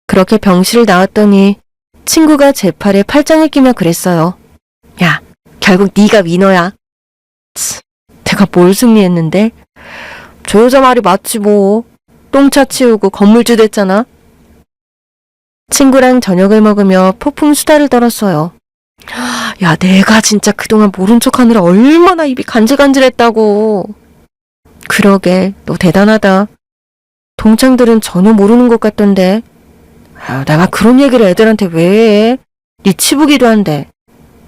그렇게 병실을 나왔더니 친구가 제 팔에 팔짱을 끼며 그랬어요. 야, 결국 네가 위너야. 내가 뭘 승리했는데? 저 여자 말이 맞지 뭐. 똥차 치우고 건물주 됐잖아. 친구랑 저녁을 먹으며 폭풍 수다를 떨었어요. 야, 내가 진짜 그동안 모른 척하느라 얼마나 입이 간질간질했다고. 그러게, 너 대단하다. 동창들은 전혀 모르는 것 같던데. 내가 그런 얘기를 애들한테 왜 해? 네 치부기도 한데.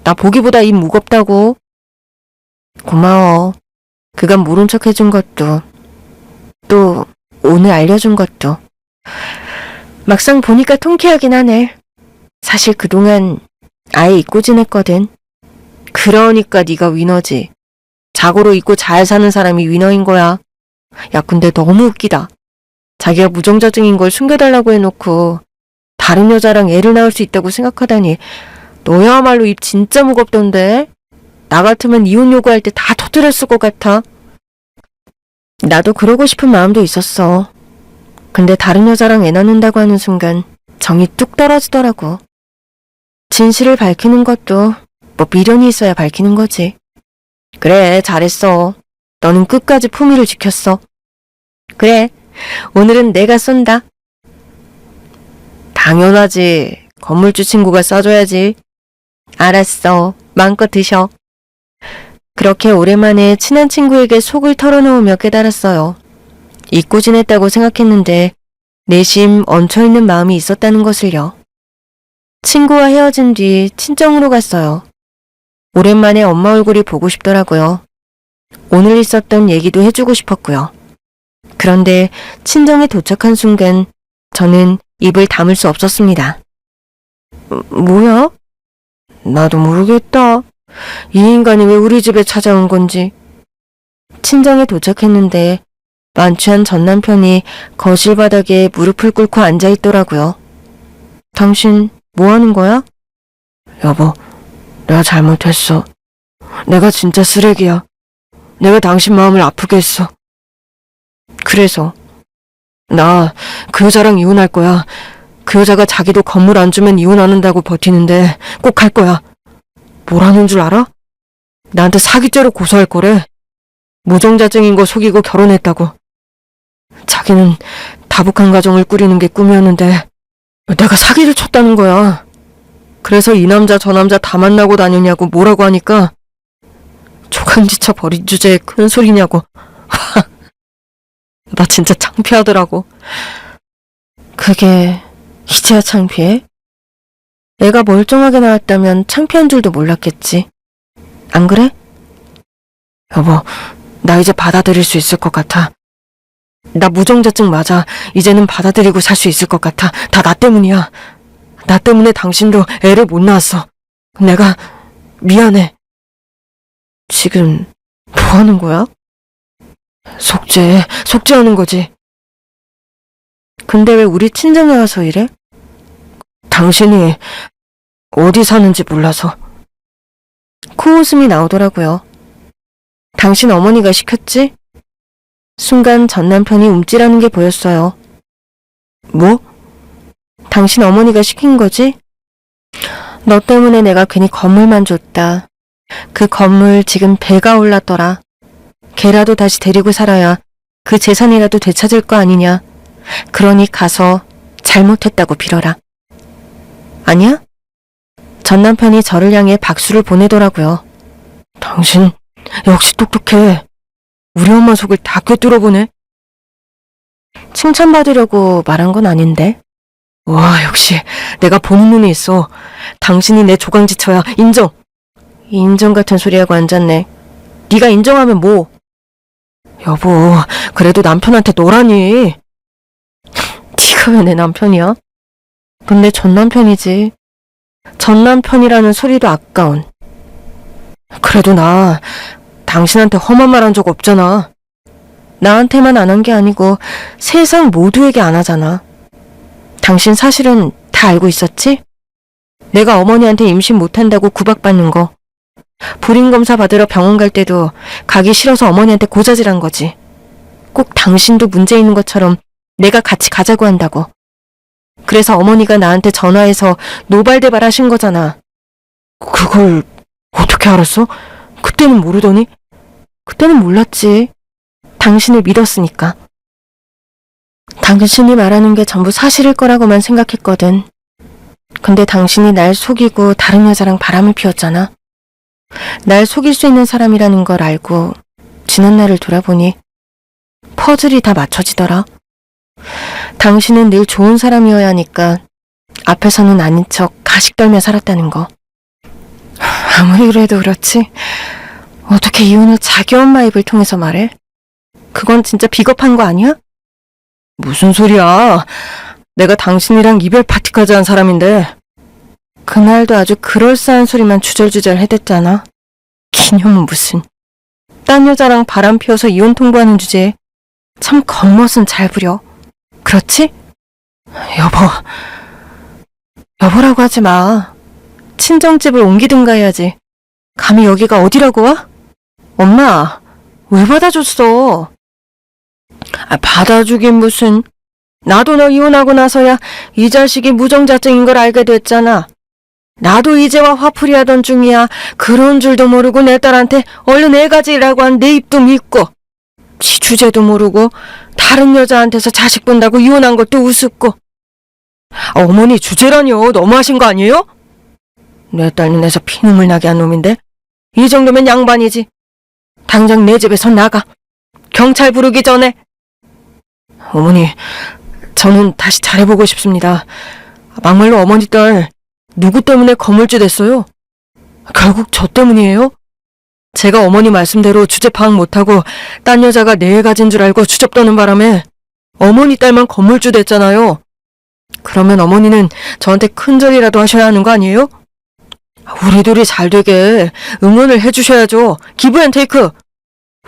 나 보기보다 입 무겁다고. 고마워. 그간 모른 척 해준 것도, 또 오늘 알려준 것도. 막상 보니까 통쾌하긴 하네. 사실 그동안 아예 잊고 지냈거든. 그러니까 네가 위너지. 자고로 잊고 잘 사는 사람이 위너인 거야. 야, 근데 너무 웃기다. 자기가 무정자증인 걸 숨겨달라고 해놓고 다른 여자랑 애를 낳을 수 있다고 생각하다니 너야말로 입 진짜 무겁던데. 나 같으면 이혼 요구할 때 다 터뜨렸을 것 같아. 나도 그러고 싶은 마음도 있었어. 근데 다른 여자랑 애 낳는다고 하는 순간 정이 뚝 떨어지더라고. 진실을 밝히는 것도 뭐 미련이 있어야 밝히는 거지. 그래, 잘했어. 너는 끝까지 품위를 지켰어. 그래, 오늘은 내가 쏜다. 당연하지. 건물주 친구가 싸줘야지. 알았어. 마음껏 드셔. 그렇게 오랜만에 친한 친구에게 속을 털어놓으며 깨달았어요. 잊고 지냈다고 생각했는데 내심 얹혀있는 마음이 있었다는 것을요. 친구와 헤어진 뒤 친정으로 갔어요. 오랜만에 엄마 얼굴이 보고 싶더라고요. 오늘 있었던 얘기도 해주고 싶었고요. 그런데 친정에 도착한 순간 저는 입을 다물 수 없었습니다. 뭐야? 나도 모르겠다. 이 인간이 왜 우리 집에 찾아온 건지. 친정에 도착했는데 만취한 전 남편이 거실 바닥에 무릎을 꿇고 앉아있더라고요. 당신 뭐 하는 거야? 여보, 내가 잘못했어. 내가 진짜 쓰레기야. 내가 당신 마음을 아프게 했어. 그래서 나 그 여자랑 이혼할 거야. 그 여자가 자기도 건물 안 주면 이혼 안 한다고 버티는데 꼭 할 거야. 뭐라는 줄 알아? 나한테 사기죄로 고소할 거래. 무정자증인 거 속이고 결혼했다고. 자기는 다복한 가정을 꾸리는 게 꿈이었는데 내가 사기를 쳤다는 거야. 그래서 이 남자 저 남자 다 만나고 다니냐고 뭐라고 하니까 조강지쳐 버린 주제에 큰 소리냐고. 나 진짜 창피하더라고. 그게 이제야 창피해? 애가 멀쩡하게 나왔다면 창피한 줄도 몰랐겠지. 안 그래? 여보, 나 이제 받아들일 수 있을 것 같아. 나 무정자증 맞아. 이제는 받아들이고 살 수 있을 것 같아. 다 나 때문이야. 나 때문에 당신도 애를 못 낳았어. 내가 미안해. 지금 뭐 하는 거야? 속죄하는 거지. 근데 왜 우리 친정에 와서 이래? 당신이 어디 사는지 몰라서. 코웃음이 나오더라고요. 당신 어머니가 시켰지? 순간 전 남편이 움찔하는 게 보였어요. 뭐? 당신 어머니가 시킨 거지? 너 때문에 내가 괜히 건물만 줬다. 그 건물 지금 배가 올랐더라. 걔라도 다시 데리고 살아야 그 재산이라도 되찾을 거 아니냐. 그러니 가서 잘못했다고 빌어라. 아니야? 전 남편이 저를 향해 박수를 보내더라고요. 당신 역시 똑똑해. 우리 엄마 속을 다 꿰뚫어보네. 칭찬받으려고 말한 건 아닌데. 와, 역시 내가 보는 눈이 있어. 당신이 내 조강지처야. 인정. 인정 같은 소리하고 앉았네. 네가 인정하면 뭐? 여보, 그래도 남편한테 너라니. 네가 왜 내 남편이야? 근데 전 남편이지. 전 남편이라는 소리도 아까운. 그래도 나 당신한테 험한 말 한 적 없잖아. 나한테만 안 한 게 아니고 세상 모두에게 안 하잖아. 당신 사실은 다 알고 있었지? 내가 어머니한테 임신 못한다고 구박받는 거. 불임검사 받으러 병원 갈 때도 가기 싫어서 어머니한테 고자질한 거지. 꼭 당신도 문제 있는 것처럼 내가 같이 가자고 한다고. 그래서 어머니가 나한테 전화해서 노발대발 하신 거잖아. 그걸 어떻게 알았어? 그때는 모르더니? 그때는 몰랐지. 당신을 믿었으니까. 당신이 말하는 게 전부 사실일 거라고만 생각했거든. 근데 당신이 날 속이고 다른 여자랑 바람을 피웠잖아. 날 속일 수 있는 사람이라는 걸 알고 지난 날을 돌아보니 퍼즐이 다 맞춰지더라. 당신은 늘 좋은 사람이어야 하니까 앞에서는 아닌 척 가식 떨며 살았다는 거. 아무리 그래도 그렇지. 어떻게 이혼을 자기 엄마 입을 통해서 말해? 그건 진짜 비겁한 거 아니야? 무슨 소리야. 내가 당신이랑 이별 파티까지 한 사람인데. 그날도 아주 그럴싸한 소리만 주절주절 해댔잖아. 기념은 무슨. 딴 여자랑 바람 피워서 이혼 통보하는 주제에 참 겉멋은 잘 부려. 그렇지? 여보. 여보라고 하지 마. 친정집을 옮기든가 해야지. 감히 여기가 어디라고 와? 엄마, 왜 받아줬어? 받아주긴 무슨. 나도 너 이혼하고 나서야 이 자식이 무정자증인 걸 알게 됐잖아. 나도 이제와 화풀이 하던 중이야. 그런 줄도 모르고 내 딸한테 얼른 애 가지라고 한 내 입도 믿고, 지 주제도 모르고 다른 여자한테서 자식 본다고 이혼한 것도 우습고. 어머니 주제라뇨. 너무하신 거 아니에요? 내 딸 눈에서 피눈물 나게 한 놈인데 이 정도면 양반이지. 당장 내 집에서 나가. 경찰 부르기 전에. 어머니, 저는 다시 잘해보고 싶습니다. 막말로 어머니 딸 누구 때문에 건물주 됐어요? 결국 저 때문이에요? 제가 어머니 말씀대로 주제 파악 못하고 딴 여자가 내 애 가진 줄 알고 주접 떠는 바람에 어머니 딸만 건물주 됐잖아요. 그러면 어머니는 저한테 큰절이라도 하셔야 하는 거 아니에요? 우리 둘이 잘 되게 응원을 해주셔야죠. 기브앤테이크.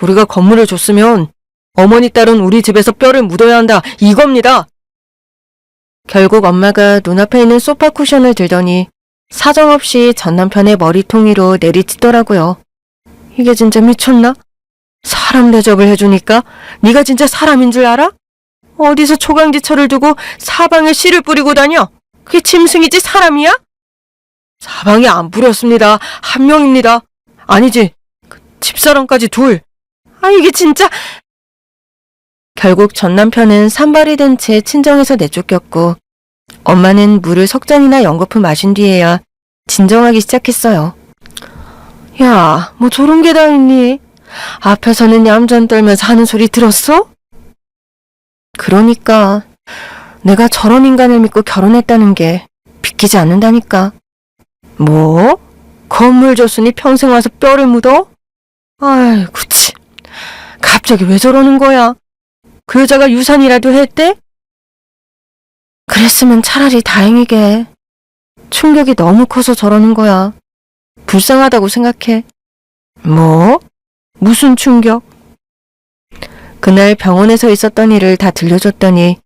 우리가 건물을 줬으면 어머니 딸은 우리 집에서 뼈를 묻어야 한다, 이겁니다. 결국 엄마가 눈앞에 있는 소파 쿠션을 들더니 사정없이 전 남편의 머리통위로 내리치더라고요. 이게 진짜 미쳤나? 사람 대접을 해주니까 네가 진짜 사람인 줄 알아? 어디서 초강지철을 두고 사방에 씨를 뿌리고 다녀? 그게 짐승이지 사람이야? 사방에 안 뿌렸습니다. 한 명입니다. 아니지, 집사람까지 둘. 아, 이게 진짜. 결국 전 남편은 산발이 든 채 친정에서 내쫓겼고 엄마는 물을 석 잔이나 연거푸 마신 뒤에야 진정하기 시작했어요. 야, 뭐 저런 게 다 있니? 앞에서는 얌전 떨면서 하는 소리 들었어? 그러니까 내가 저런 인간을 믿고 결혼했다는 게 믿기지 않는다니까. 뭐? 건물 줬으니 평생 와서 뼈를 묻어? 아이고 참. 갑자기 왜 저러는 거야? 그 여자가 유산이라도 했대? 그랬으면 차라리 다행이게. 충격이 너무 커서 저러는 거야. 불쌍하다고 생각해. 뭐? 무슨 충격? 그날 병원에서 있었던 일을 다 들려줬더니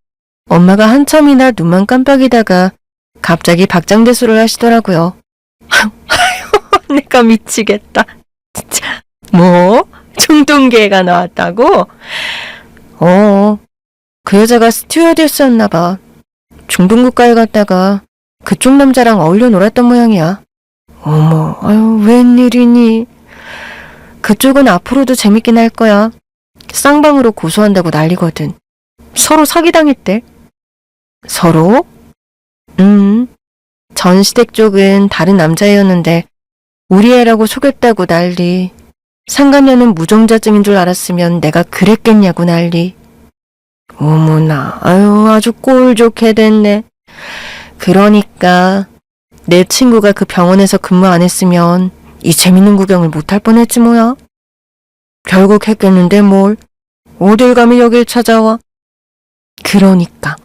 엄마가 한참이나 눈만 깜빡이다가 갑자기 박장대소를 하시더라고요. 내가 미치겠다. 진짜. 뭐? 중동계가 나왔다고? 그 여자가 스튜어디스였나 봐. 중동 국가에 갔다가 그쪽 남자랑 어울려 놀았던 모양이야. 어머, 아유, 웬일이니? 그쪽은 앞으로도 재밌긴 할 거야. 쌍방으로 고소한다고 난리거든. 서로 사기당했대. 서로? 전시댁 쪽은 다른 남자애였는데 우리 애라고 속였다고 난리. 상간녀는 무종자증인 줄 알았으면 내가 그랬겠냐고 난리. 어머나, 아유, 아주 꼴 좋게 됐네. 그러니까 내 친구가 그 병원에서 근무 안 했으면 이 재밌는 구경을 못할 뻔했지 뭐야. 결국 했겠는데 뭘. 어딜 감히 여길 찾아와. 그러니까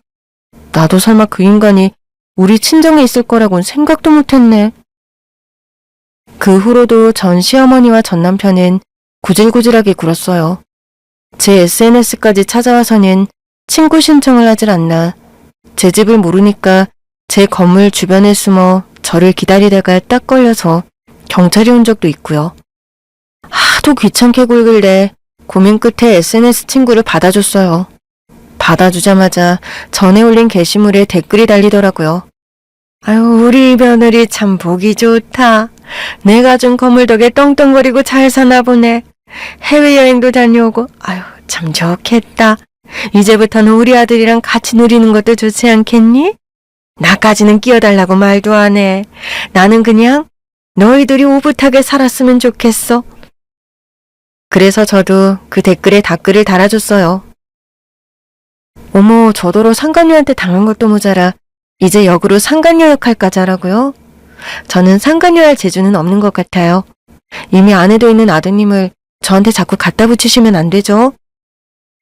나도 설마 그 인간이 우리 친정에 있을 거라고는 생각도 못했네. 그 후로도 전 시어머니와 전 남편은 구질구질하게 굴었어요. 제 SNS까지 찾아와서는 친구 신청을 하질 않나. 제 집을 모르니까 제 건물 주변에 숨어 저를 기다리다가 딱 걸려서 경찰이 온 적도 있고요. 하도 귀찮게 굴길래 고민 끝에 SNS 친구를 받아줬어요. 받아주자마자 전에 올린 게시물에 댓글이 달리더라고요. 아유, 우리 며느리 참 보기 좋다. 내가 준 건물 덕에 떵떵거리고 잘 사나 보네. 해외여행도 다녀오고, 아유, 참 좋겠다. 이제부터는 우리 아들이랑 같이 누리는 것도 좋지 않겠니? 나까지는 끼어달라고 말도 안 해. 나는 그냥 너희들이 오붓하게 살았으면 좋겠어. 그래서 저도 그 댓글에 답글을 달아줬어요. 어머, 저더러 상간녀한테 당한 것도 모자라 이제 역으로 상간녀 역할까지 하라고요? 저는 상간녀 할 재주는 없는 것 같아요. 이미 아내도 있는 아드님을 저한테 자꾸 갖다 붙이시면 안 되죠?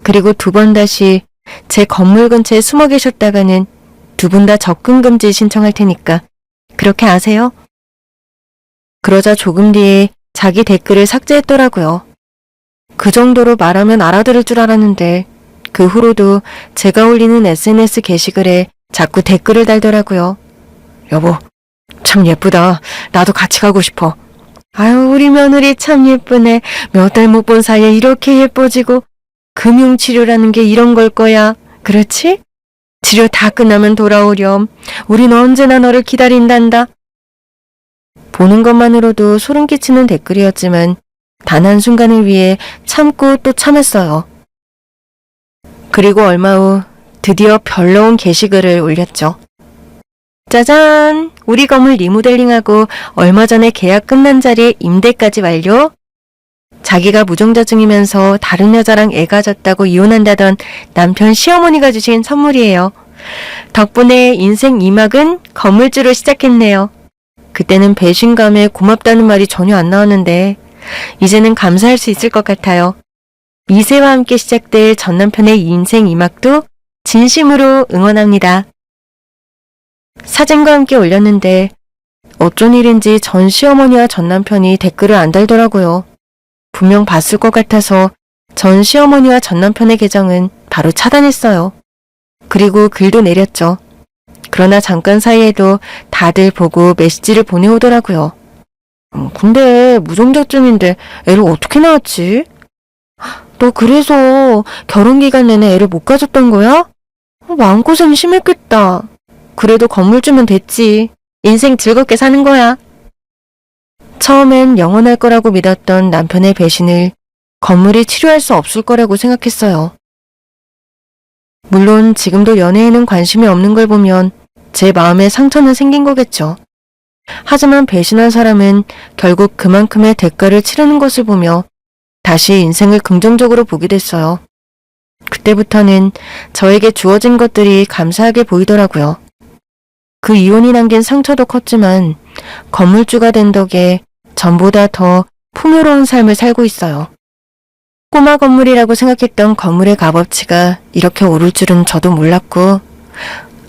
그리고 두 번 다시 제 건물 근처에 숨어 계셨다가는 두 분 다 접근 금지 신청할 테니까 그렇게 아세요? 그러자 조금 뒤에 자기 댓글을 삭제했더라고요. 그 정도로 말하면 알아들을 줄 알았는데 그 후로도 제가 올리는 SNS 게시글에 자꾸 댓글을 달더라고요. 여보, 참 예쁘다. 나도 같이 가고 싶어. 아유, 우리 며느리 참 예쁘네. 몇 달 못 본 사이에 이렇게 예뻐지고. 금융치료라는 게 이런 걸 거야. 그렇지? 치료 다 끝나면 돌아오렴. 우린 언제나 너를 기다린단다. 보는 것만으로도 소름 끼치는 댓글이었지만 단 한순간을 위해 참고 또 참았어요. 그리고 얼마 후 드디어 별로운 게시글을 올렸죠. 짜잔! 우리 건물 리모델링하고 얼마 전에 계약 끝난 자리에 임대까지 완료? 자기가 무종자증이면서 다른 여자랑 애 가졌다고 이혼한다던 남편 시어머니가 주신 선물이에요. 덕분에 인생 2막은 건물주로 시작했네요. 그때는 배신감에 고맙다는 말이 전혀 안 나왔는데 이제는 감사할 수 있을 것 같아요. 미세와 함께 시작될 전 남편의 인생 2막도 진심으로 응원합니다. 사진과 함께 올렸는데 어쩐 일인지 전 시어머니와 전 남편이 댓글을 안 달더라고요. 분명 봤을 것 같아서 전 시어머니와 전 남편의 계정은 바로 차단했어요. 그리고 글도 내렸죠. 그러나 잠깐 사이에도 다들 보고 메시지를 보내오더라고요. 근데 무종자증인데 애를 어떻게 낳았지? 너 그래서 결혼 기간 내내 애를 못 가졌던 거야? 마음고생이 심했겠다. 그래도 건물 주면 됐지. 인생 즐겁게 사는 거야. 처음엔 영원할 거라고 믿었던 남편의 배신을 건물이 치료할 수 없을 거라고 생각했어요. 물론 지금도 연애에는 관심이 없는 걸 보면 제 마음에 상처는 생긴 거겠죠. 하지만 배신한 사람은 결국 그만큼의 대가를 치르는 것을 보며 다시 인생을 긍정적으로 보게 됐어요. 그때부터는 저에게 주어진 것들이 감사하게 보이더라고요. 그 이혼이 남긴 상처도 컸지만 건물주가 된 덕에 전보다 더 풍요로운 삶을 살고 있어요. 꼬마 건물이라고 생각했던 건물의 값어치가 이렇게 오를 줄은 저도 몰랐고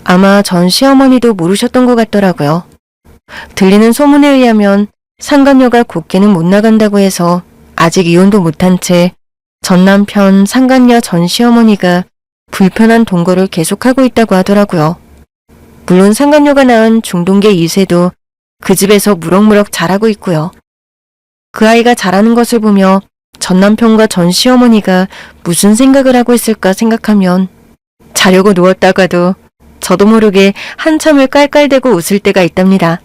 아마 전 시어머니도 모르셨던 것 같더라고요. 들리는 소문에 의하면 상간녀가 곱게는 못 나간다고 해서 아직 이혼도 못한 채 전 남편 상간녀 전 시어머니가 불편한 동거를 계속하고 있다고 하더라고요. 물론 상간녀가 낳은 중동계 2세도 그 집에서 무럭무럭 자라고 있고요. 그 아이가 자라는 것을 보며 전 남편과 전 시어머니가 무슨 생각을 하고 있을까 생각하면 자려고 누웠다가도 저도 모르게 한참을 깔깔대고 웃을 때가 있답니다.